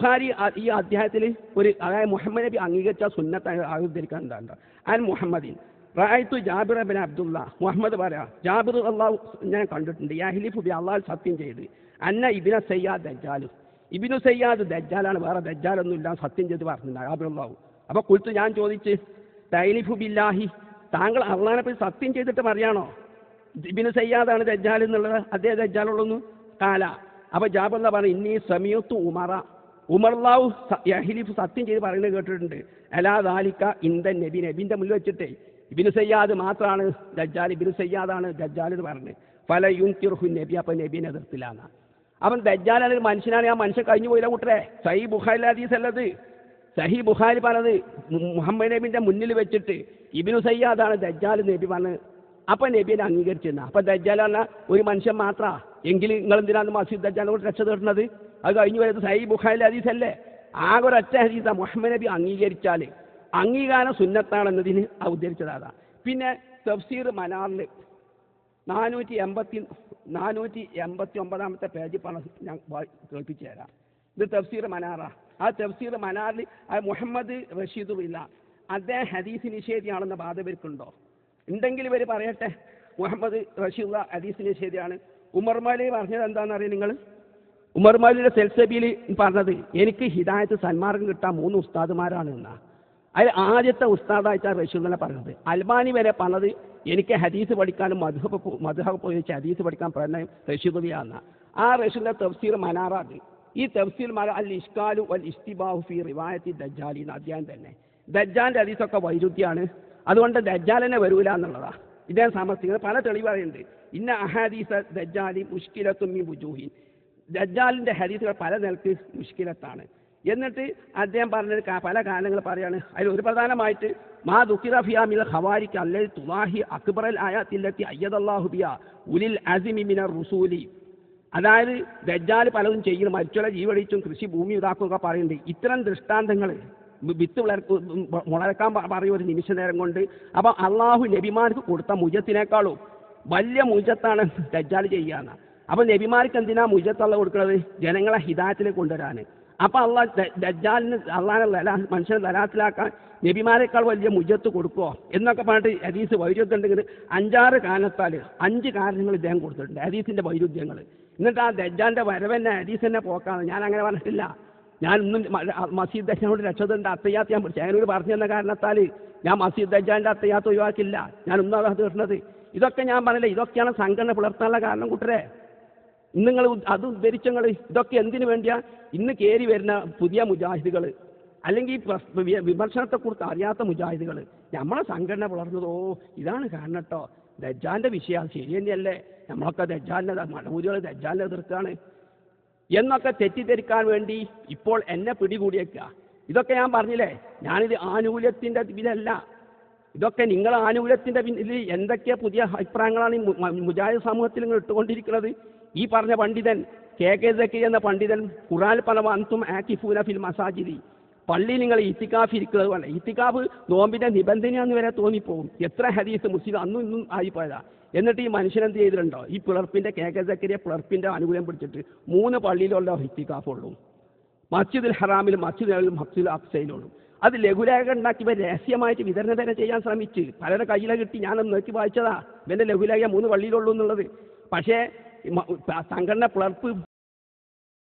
ബുഖാരി ഈ അധ്യായത്തിൽ ഒരു അതായത് മുഹമ്മദ് നബി അംഗീകരിച്ച സുന്നത്ത് ആവിധരിക്കാൻ എന്താ അൻ മുഹമ്മദിൻ റായിത്തു ജാബിർ ബിൻ അബ്ദുള്ള മുഹമ്മദ് പറയാ ജാബിർ അള്ളാഹു ഞാൻ കണ്ടിട്ടുണ്ട് യാഹിലിഫു ബി അള്ളാഹു സത്യം ചെയ്ത് അന്ന ഇബിന സയ്യാദ് ദജ്ജാലു ഇബിനു സയ്യാദ് ദജ്ജാലാണ് വേറെ ദജ്ജാലൊന്നും ഇല്ല സത്യം ചെയ്ത് പറഞ്ഞിട്ടുണ്ട് ജാബിർ അള്ളാഹു. അപ്പോൾ കുൽത്ത് ഞാൻ ചോദിച്ച് തൈലിഫു ബില്ലാഹി താങ്കൾ അള്ളാഹിനെ പറ്റി സത്യം ചെയ്തിട്ട് പറയാണോ ഇബിനു സയ്യാദാണ് ദജ്ജാൽ എന്നുള്ളത് അതേ ദജ്ജാലുള്ളൂ കാല. അപ്പോൾ ജാബിർ അള്ളാഹു പറഞ്ഞു ഇന്നീ സമീഅത്തു ഉമർലാവു യഹ്ലിഫ് സത്യം ചെയ്ത് പറയുന്നത് കേട്ടിട്ടുണ്ട് അലാ ദാലിക ഇന്ദൻ നബി നബിൻ്റെ മുന്നിൽ വെച്ചിട്ടേ ഇബിനു സയ്യാദ് മാത്രമാണ് ദജ്ജാൽ ഇബിനു സയ്യാദാണ് ദജ്ജാൽ എന്ന് പറഞ്ഞത് ഫല യുൻകിറുഹു നബി. അപ്പം നബീനെ എതിർത്തില്ലാന്ന. അവൻ ദജ്ജാലാണ് ഒരു മനുഷ്യനാണ് ആ മനുഷ്യൻ കഴിഞ്ഞു പോയില്ല കൂട്ടരെ. സഹീ ബുഖാരി ഹദീസ് അല്ലത്. സഹീ ബുഖാരി പറഞ്ഞത് മുഹമ്മദ് നബിൻ്റെ മുന്നിൽ വെച്ചിട്ട് ഇബിനു സയ്യാദാണ് ദജ്ജാൽ നബി പറഞ്ഞത്. അപ്പം നബീനെ അംഗീകരിച്ചിരുന്ന. അപ്പം ദജ്ജാൽ പറഞ്ഞാൽ ഒരു മനുഷ്യൻ മാത്രമാണ് എങ്കിൽ നിങ്ങൾ എന്തിനാണ് മസീദ് ദജ്ജാലിനെ കൊണ്ട് രക്ഷ തേടുന്നത്? അത് കഴിഞ്ഞു വരുന്നത് സഹീ ബുഖാരി ഹദീസ് അല്ലേ? ആകെ ഒരൊറ്റ ഹദീസാണ് മുഹമ്മദ് നബി അംഗീകരിച്ചാൽ അംഗീകാരം സുന്നത്താണെന്നതിന് ഉദ്ധരിച്ചതാണ്. പിന്നെ തഫ്സീർ മനാറിൽ 489 പേജിൽ പറഞ്ഞ ഞാൻ കേൾപ്പിച്ചു തരാം. ഇത് തഫ്സീർ മനാറ. ആ തഫ്സീർ മനാറിൽ മുഹമ്മദ് റഷീദുല്ല അദ്ദേഹം ഹദീസ് നിഷേധിയാണെന്ന ബാധ ഇവർക്കുണ്ടോ? ഉണ്ടെങ്കിൽ ഇവർ പറയട്ടെ. മുഹമ്മദ് റഷീദുള്ള ഹദീസ് നിഷേധിയാണ്. ഉമർ മൗലവി പറഞ്ഞത് എന്താണെന്ന് അറിയാം നിങ്ങൾ? ഉമർ മൗലവിയുടെ സെൽസബിയിൽ പറഞ്ഞത് എനിക്ക് ഹിദായത്ത് സന്മാർഗം കിട്ടാൻ 3 ഉസ്താദുമാരാണ് എന്നാണ്. അതിൽ ആദ്യത്തെ ഉസ്താദായിട്ടാണ് റഷീദുല്ല പറഞ്ഞത്. അൽബാനി വരെ പറഞ്ഞത് എനിക്ക് ഹദീസ് പഠിക്കാനും മദ്ഹബ് ഉപയോഗിച്ച് ഹദീസ് പഠിക്കാൻ പറഞ്ഞ റഷീദുല്ല. ആ റഷീദിന്റെ തഫ്സീർ മനാറാണ്. ഈ തഫ്സീർ മനാർ അൽ ഇഷ്കാലു വൽ ഇസ്തിബാഹു ഫി റിവായത്തി ദജ്ജാലി എന്ന അധ്യായം തന്നെ. ദജ്ജാലിന്റെ ഹദീസൊക്കെ വൈരുദ്ധ്യമാണ്, അതുകൊണ്ട് ദജ്ജാലിനെ വരൂല എന്നുള്ളതാണ് ഇദ്ദേഹം സമർത്ഥിക്കുന്നത്. പല തെളിവ് പറയുന്നുണ്ട്. ഇന്ന അഹാദീസ ദജ്ജാലി മുഷ്കിലത്തും മിൻ വുജൂഹിൻ. ദജ്ജാലിന്റെ ഹദീസുകൾ പല നിലക്ക് മുഷ്കിലത്താണ്. എന്നിട്ട് അദ്ദേഹം പറഞ്ഞത് പല കാരണങ്ങൾ പറയാണ്. അതിൽ ഒരു പ്രധാനമായിട്ട് മാ ദുഖിറ ഫിയാ മിനൽ ഖവാരിഖ് അല്ലതി തുലാഹി അക്ബറൽ ആയാത്തില്ലത്തി അയ്യദല്ലാഹു ബിഹാ ഉലിൽ അസ്മി മിനർ റുസൂലി. അതായത് ദജ്ജാൽ പലതും ചെയ്യുന്നു, മരിച്ചുള്ള ജീവടിച്ചും കൃഷി ഭൂമി ഇതാക്കുക പറയുന്നുണ്ട്. ഇത്തരം ദൃഷ്ടാന്തങ്ങൾ വിത്ത് മുളക്കാൻ പറയും ഒരു നിമിഷ നേരം കൊണ്ട്. അപ്പം അള്ളാഹു നബിമാർക്ക് കൊടുത്ത മുജത്തിനേക്കാളും വലിയ മുജത്താണ് ദജ്ജാൽ ചെയ്യാന്ന്. അപ്പം നബിമാർക്ക് എന്തിനാ മുജത്തള്ള കൊടുക്കുന്നത്? ജനങ്ങളെ ഹിദായത്തിലേക്ക് കൊണ്ടുവരാൻ. അപ്പം അള്ളാഹ് ദജ്ജാലിന് അള്ളാഹിനെ മനുഷ്യനെ ദലാത്തിലാക്കാൻ നബിമാരെക്കാൾ വലിയ മുജത്ത് കൊടുക്കുമോ എന്നൊക്കെ പറഞ്ഞിട്ട് ഹദീസ് വൈരുദ്ധ്യം ഉണ്ടെങ്കിൽ 5-6 കാരണത്താൽ 5 കാരണങ്ങൾ ഇദ്ദേഹം കൊടുത്തിട്ടുണ്ട് ഹദീസിൻ്റെ വൈരുദ്ധ്യങ്ങൾ. എന്നിട്ട് ആ ദജ്ജാലിൻ്റെ വരവെന്നെ ഹദീസ് തന്നെ പോക്കാണ്. ഞാൻ അങ്ങനെ പറഞ്ഞിട്ടില്ല. ഞാൻ ഇന്നും മസീദ് ദജ്ജാലിനോട് രക്ഷതുണ്ട് അത്തയ്യാത്ത് ഞാൻ പിടിച്ചു. അതിനോട് പറഞ്ഞു തന്ന കാരണത്താൽ ഞാൻ മസീദ് ദജ്ജാലിൻ്റെ അത്തയ്യാത്ത് ഒഴിവാക്കില്ല. ഞാൻ ഒന്നും അത് തീർന്നത്. ഇതൊക്കെ ഞാൻ പറഞ്ഞില്ല. ഇതൊക്കെയാണ് സംഘടന പുലർത്താനുള്ള കാരണം കൂട്ടരെ. നിങ്ങൾ അത് ഉദ്ധരിച്ചങ്ങൾ ഇതൊക്കെ എന്തിനു വേണ്ടിയാ? ഇന്ന് കയറി വരുന്ന പുതിയ മുജാഹിദുകൾ അല്ലെങ്കിൽ വിമർശനത്തെക്കുറിച്ച് അറിയാത്ത മുജാഹിദുകൾ നമ്മളെ സംഘടന പുലർന്നതോ ഇതാണ് കാരണം കേട്ടോ. ദജ്ജാലിൻ്റെ വിഷയം ശരി തന്നെയല്ലേ, നമ്മളൊക്കെ ദജ്ജാലിനെ മടമൂരികൾ ദജ്ജാലിനെ എതിർക്കാണ് എന്നൊക്കെ തെറ്റിദ്ധരിക്കാൻ വേണ്ടി ഇപ്പോൾ എന്നെ പിടികൂടിയേക്കുക. ഇതൊക്കെ ഞാൻ പറഞ്ഞില്ലേ, ഞാനിത് ആനുകൂല്യത്തിൻ്റെ ഇതിലല്ല. ഇതൊക്കെ നിങ്ങൾ ആനുകൂല്യത്തിൻ്റെ പിന്നിൽ എന്തൊക്കെ പുതിയ അഭിപ്രായങ്ങളാണ് ഈ മുജാഹിദ് സമൂഹത്തിൽ നിങ്ങൾ ഇട്ടുകൊണ്ടിരിക്കുന്നത്. ഈ പറഞ്ഞ പണ്ഡിതൻ കെ സക്കീർ എന്ന പണ്ഡിതൻ ഖുർആൻ പറഞ്ഞ അൻതും ആകിഫൂന ഫിൽ മസാജിദി, പള്ളി നിങ്ങൾ ഇത്തിക്കാഫ് ഇരിക്കുന്നത് പോലെ. ഇത്തിക്കാഫ് നോമ്പിൻ്റെ നിബന്ധനയാന്ന് വരെ തോന്നിപ്പോകും. എത്ര ഹദീസ് മുസ്ലിം അന്നും ഇന്നും ആയിപ്പോയതാ. എന്നിട്ട് ഈ മനുഷ്യനെന്ത് ചെയ്തിട്ടുണ്ടോ? ഈ പിളർപ്പിൻ്റെ കെ സക്കരിയ പിളർപ്പിൻ്റെ ആനുകൂല്യം പിടിച്ചിട്ട് 3 പള്ളിയിലുള്ള ഇത്തിക്കാഫുള്ളൂ. മസ്ജിദുൽ ഹറാമിലും മസ്ജിദുൽ അഖ്സയിലുള്ളൂ. അത് ലഘുലേഖ ഉണ്ടാക്കി ഇവർ രഹസ്യമായിട്ട് വിതരണം തന്നെ ചെയ്യാൻ ശ്രമിച്ച് പലരുടെ കയ്യിലെ കിട്ടി. ഞാനൊന്ന് നോക്കി വായിച്ചതാ ഇവൻ്റെ ലഘുലേഖ 3 പള്ളിയിലുള്ളൂ എന്നുള്ളത്. പക്ഷേ സംഘടന പിളർപ്പ്